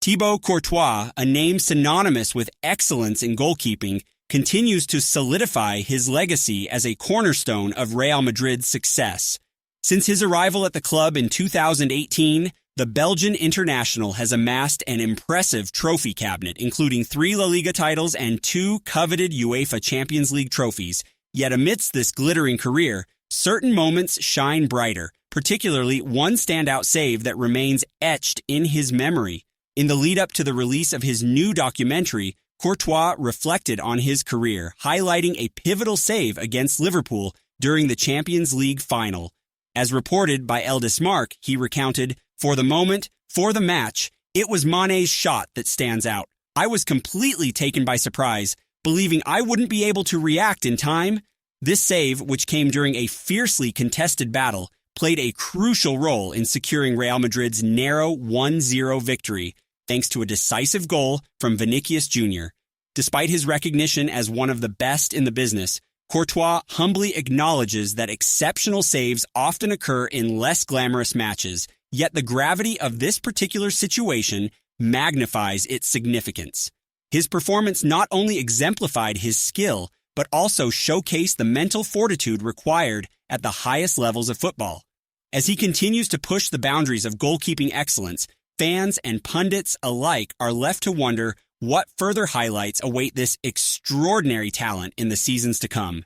Thibaut Courtois, a name synonymous with excellence in goalkeeping, continues to solidify his legacy as a cornerstone of Real Madrid's success. Since his arrival at the club in 2018, the Belgian international has amassed an impressive trophy cabinet, including 3 La Liga titles and 2 coveted UEFA Champions League trophies. Yet amidst this glittering career, certain moments shine brighter, particularly one standout save that remains etched in his memory. In the lead-up to the release of his new documentary, Courtois reflected on his career, highlighting a pivotal save against Liverpool during the Champions League final. As reported by El Desmarque, he recounted, "For the moment, for the match, it was Mané's shot that stands out. I was completely taken by surprise, believing I wouldn't be able to react in time. This save, which came during a fiercely contested battle, played a crucial role in securing Real Madrid's narrow 1-0 victory, thanks to a decisive goal from Vinicius Jr. Despite his recognition as one of the best in the business, Courtois humbly acknowledges that exceptional saves often occur in less glamorous matches, yet the gravity of this particular situation magnifies its significance. His performance not only exemplified his skill, but also showcased the mental fortitude required at the highest levels of football. As he continues to push the boundaries of goalkeeping excellence, fans and pundits alike are left to wonder what further highlights await this extraordinary talent in the seasons to come.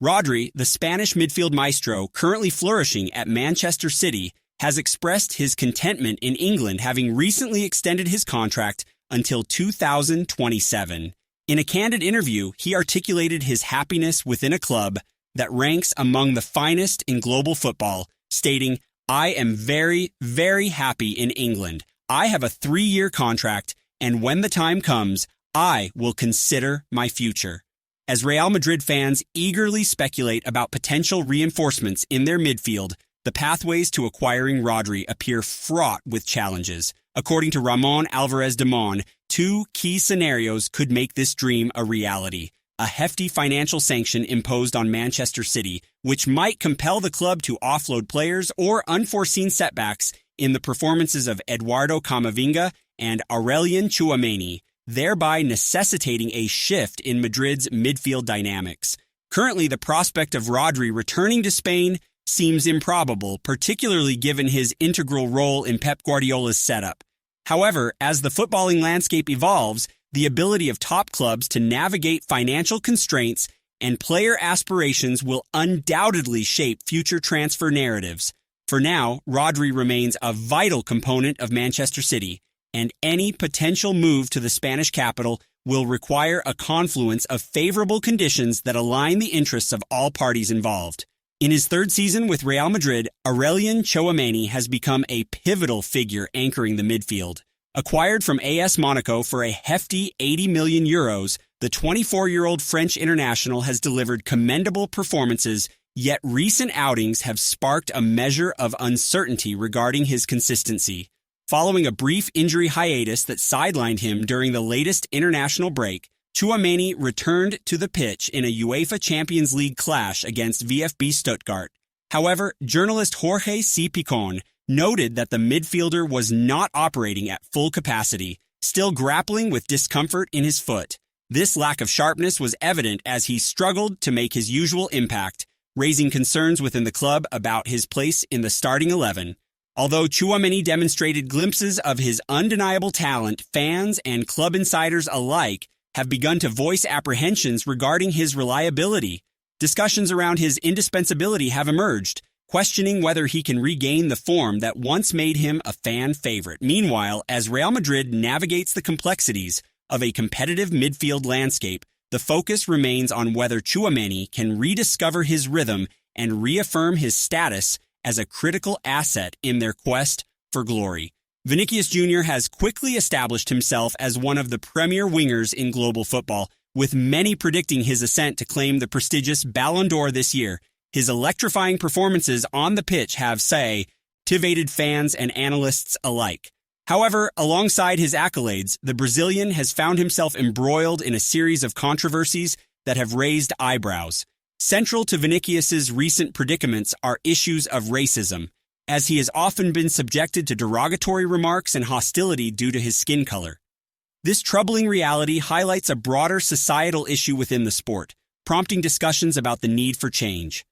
Rodri, the Spanish midfield maestro currently flourishing at Manchester City, has expressed his contentment in England, having recently extended his contract until 2027. In a candid interview, he articulated his happiness within a club that ranks among the finest in global football, stating, "I am very, very happy in England. I have a 3-year contract, and when the time comes, I will consider my future." As Real Madrid fans eagerly speculate about potential reinforcements in their midfield, the pathways to acquiring Rodri appear fraught with challenges. According to Ramon Alvarez de Mon, 2 key scenarios could make this dream a reality. A hefty financial sanction imposed on Manchester City, which might compel the club to offload players, or unforeseen setbacks in the performances of Eduardo Camavinga and Aurelien Tchouameni, thereby necessitating a shift in Madrid's midfield dynamics. Currently, the prospect of Rodri returning to Spain seems improbable, particularly given his integral role in Pep Guardiola's setup. However, as the footballing landscape evolves, the ability of top clubs to navigate financial constraints and player aspirations will undoubtedly shape future transfer narratives. For now, Rodri remains a vital component of Manchester City, and any potential move to the Spanish capital will require a confluence of favorable conditions that align the interests of all parties involved. In his 3rd season with Real Madrid, Aurelien Tchouameni has become a pivotal figure anchoring the midfield. Acquired from AS Monaco for a hefty €80 million, the 24-year-old French international has delivered commendable performances, yet recent outings have sparked a measure of uncertainty regarding his consistency. Following a brief injury hiatus that sidelined him during the latest international break, Tchouameni returned to the pitch in a UEFA Champions League clash against VfB Stuttgart. However, journalist Jorge C. Picon noted that the midfielder was not operating at full capacity, still grappling with discomfort in his foot. This lack of sharpness was evident as he struggled to make his usual impact, raising concerns within the club about his place in the starting 11. Although Tchouameni demonstrated glimpses of his undeniable talent, fans and club insiders alike have begun to voice apprehensions regarding his reliability. Discussions around his indispensability have emerged, questioning whether he can regain the form that once made him a fan favorite. Meanwhile, as Real Madrid navigates the complexities of a competitive midfield landscape, the focus remains on whether Tchouameni can rediscover his rhythm and reaffirm his status as a critical asset in their quest for glory. Vinicius Jr. has quickly established himself as one of the premier wingers in global football, with many predicting his ascent to claim the prestigious Ballon d'Or this year. His electrifying performances on the pitch have, captivated fans and analysts alike. However, alongside his accolades, the Brazilian has found himself embroiled in a series of controversies that have raised eyebrows. Central to Vinicius's recent predicaments are issues of racism. as he has often been subjected to derogatory remarks and hostility due to his skin color. This troubling reality highlights a broader societal issue within the sport, prompting discussions about the need for change.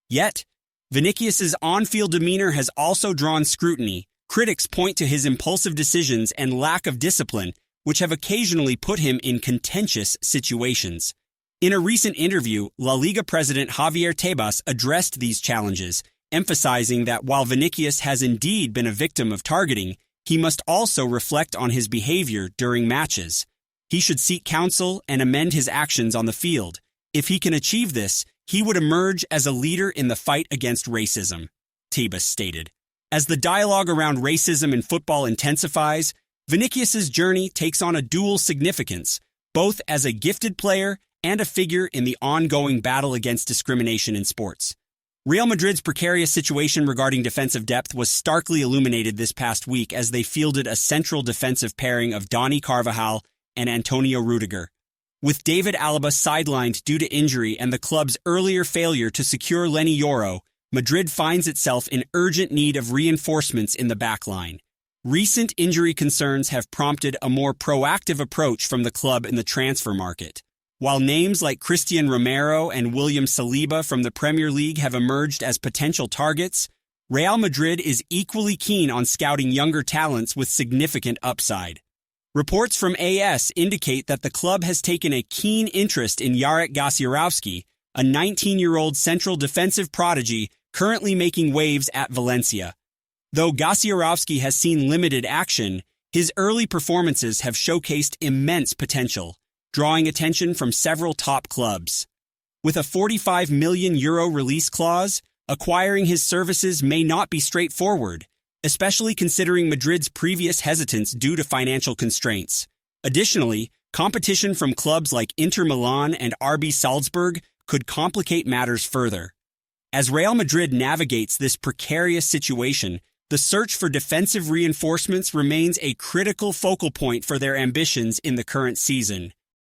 Yet, Vinicius's on-field demeanor has also drawn scrutiny. Critics point to his impulsive decisions and lack of discipline, which have occasionally put him in contentious situations. In a recent interview, La Liga president Javier Tebas addressed these challenges, emphasizing that while Vinicius has indeed been a victim of targeting, he must also reflect on his behavior during matches. He should seek counsel and amend his actions on the field. If he can achieve this, he would emerge as a leader in the fight against racism, Tebas stated. As the dialogue around racism in football intensifies, Vinicius's journey takes on a dual significance, both as a gifted player and a figure in the ongoing battle against discrimination in sports. Real Madrid's precarious situation regarding defensive depth was starkly illuminated this past week as they fielded a central defensive pairing of Dani Carvajal and Antonio Rudiger. With David Alaba sidelined due to injury and the club's earlier failure to secure Lenny Yoro, Madrid finds itself in urgent need of reinforcements in the backline. Recent injury concerns have prompted a more proactive approach from the club in the transfer market. While names like Christian Romero and William Saliba from the Premier League have emerged as potential targets, Real Madrid is equally keen on scouting younger talents with significant upside. Reports from AS indicate that the club has taken a keen interest in Jarek Gasiorowski, a 19-year-old central defensive prodigy currently making waves at Valencia. Though Gasiorowski has seen limited action, his early performances have showcased immense potential, drawing attention from several top clubs. With a €45 million release clause, acquiring his services may not be straightforward, especially considering Madrid's previous hesitance due to financial constraints. Additionally, competition from clubs like Inter Milan and RB Salzburg could complicate matters further. As Real Madrid navigates this precarious situation, the search for defensive reinforcements remains a critical focal point for their ambitions in the current season.